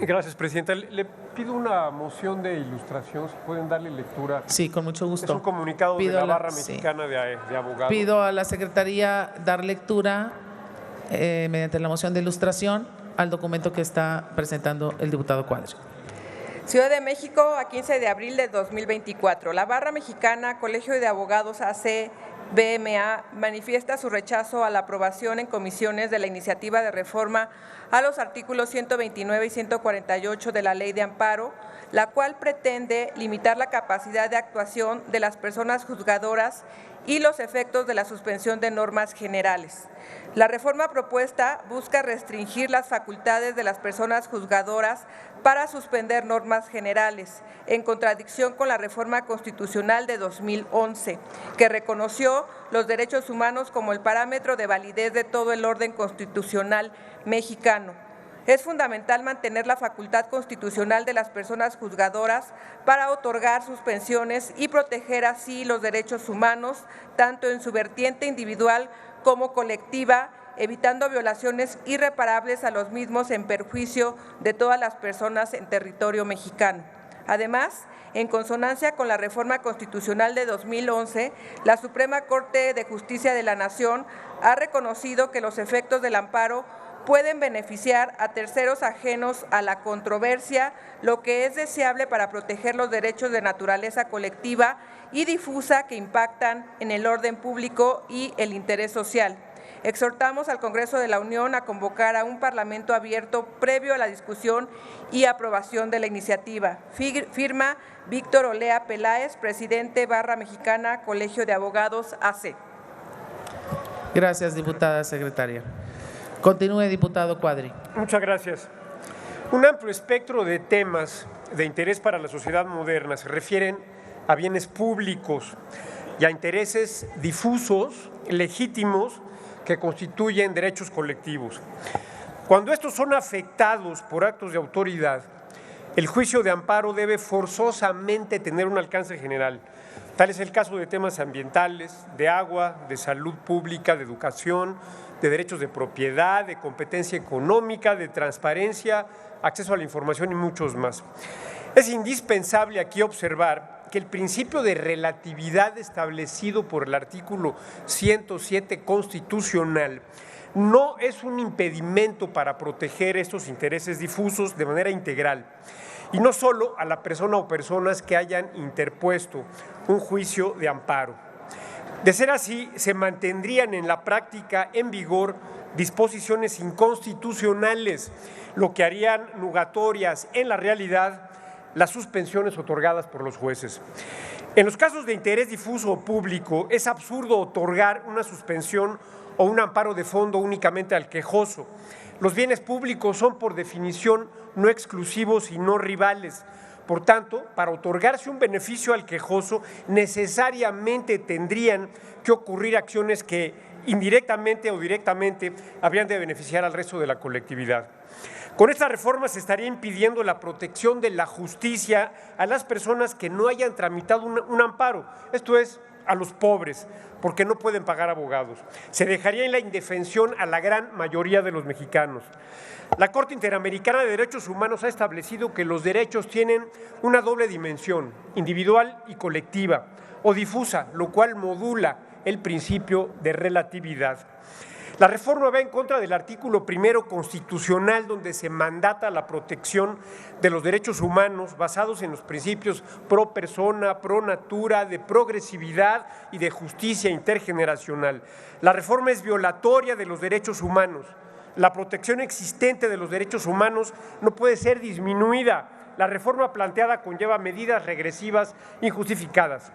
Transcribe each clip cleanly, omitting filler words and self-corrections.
Gracias, Presidenta. Le pido una moción de ilustración, si pueden darle lectura. Sí, con mucho gusto. Es un comunicado de la Barra Mexicana de Abogados. Pido a la Secretaría dar lectura mediante la moción de ilustración al documento que está presentando el diputado Cuadri. Ciudad de México, a 15 de abril de 2024. La Barra Mexicana, Colegio de Abogados AC, BMA, manifiesta su rechazo a la aprobación en comisiones de la iniciativa de reforma a los artículos 129 y 148 de la Ley de Amparo, la cual pretende limitar la capacidad de actuación de las personas juzgadoras y los efectos de la suspensión de normas generales. La reforma propuesta busca restringir las facultades de las personas juzgadoras para suspender normas generales, en contradicción con la reforma constitucional de 2011, que reconoció los derechos humanos como el parámetro de validez de todo el orden constitucional mexicano. Es fundamental mantener la facultad constitucional de las personas juzgadoras para otorgar suspensiones y proteger así los derechos humanos, tanto en su vertiente individual como colectiva, evitando violaciones irreparables a los mismos en perjuicio de todas las personas en territorio mexicano. Además, en consonancia con la reforma constitucional de 2011, la Suprema Corte de Justicia de la Nación ha reconocido que los efectos del amparo pueden beneficiar a terceros ajenos a la controversia, lo que es deseable para proteger los derechos de naturaleza colectiva y difusa que impactan en el orden público y el interés social. Exhortamos al Congreso de la Unión a convocar a un Parlamento abierto previo a la discusión y aprobación de la iniciativa. Firma Víctor Olea Peláez, presidente Barra Mexicana, Colegio de Abogados AC. Gracias, diputada secretaria. Continúe, diputado Cuadri. Muchas gracias. Un amplio espectro de temas de interés para la sociedad moderna se refieren a bienes públicos y a intereses difusos, legítimos, que constituyen derechos colectivos. Cuando estos son afectados por actos de autoridad, el juicio de amparo debe forzosamente tener un alcance general. Tal es el caso de temas ambientales, de agua, de salud pública, de educación, de derechos de propiedad, de competencia económica, de transparencia, acceso a la información y muchos más. Es indispensable aquí observar que el principio de relatividad establecido por el artículo 107 constitucional no es un impedimento para proteger estos intereses difusos de manera integral, y no solo a la persona o personas que hayan interpuesto un juicio de amparo. De ser así, se mantendrían en la práctica en vigor disposiciones inconstitucionales, lo que harían nugatorias en la realidad las suspensiones otorgadas por los jueces. En los casos de interés difuso o público, es absurdo otorgar una suspensión o un amparo de fondo únicamente al quejoso. Los bienes públicos son por definición no exclusivos y no rivales. Por tanto, para otorgarse un beneficio al quejoso, necesariamente tendrían que ocurrir acciones que indirectamente o directamente habrían de beneficiar al resto de la colectividad. Con esta reforma se estaría impidiendo la protección de la justicia a las personas que no hayan tramitado un amparo, esto es, a los pobres, porque no pueden pagar abogados. Se dejaría en la indefensión a la gran mayoría de los mexicanos. La Corte Interamericana de Derechos Humanos ha establecido que los derechos tienen una doble dimensión, individual y colectiva, o difusa, lo cual modula el principio de relatividad. La reforma va en contra del artículo 1 constitucional, donde se mandata la protección de los derechos humanos basados en los principios pro persona, pro natura, de progresividad y de justicia intergeneracional. La reforma es violatoria de los derechos humanos. La protección existente de los derechos humanos no puede ser disminuida. La reforma planteada conlleva medidas regresivas injustificadas.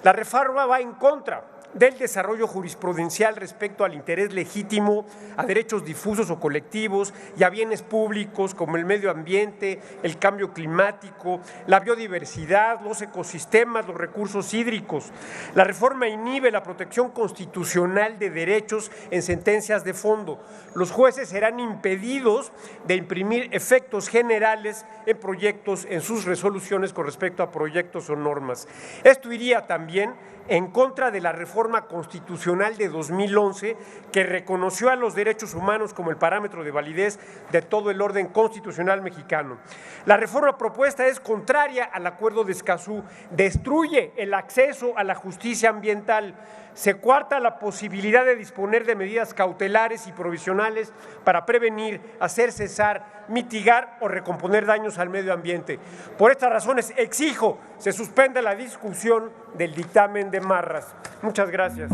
La reforma va en contra del desarrollo jurisprudencial respecto al interés legítimo, a derechos difusos o colectivos y a bienes públicos como el medio ambiente, el cambio climático, la biodiversidad, los ecosistemas, los recursos hídricos. La reforma inhibe la protección constitucional de derechos en sentencias de fondo. Los jueces serán impedidos de imprimir efectos generales en proyectos proyectos en sus resoluciones con respecto a proyectos o normas. Esto iría también en contra de la reforma constitucional de 2011, que reconoció a los derechos humanos como el parámetro de validez de todo el orden constitucional mexicano. La reforma propuesta es contraria al Acuerdo de Escazú, destruye el acceso a la justicia ambiental, se coarta la posibilidad de disponer de medidas cautelares y provisionales para prevenir, hacer cesar, mitigar o recomponer daños al medio ambiente. Por estas razones exijo se suspenda la discusión del dictamen de Marras. Muchas gracias.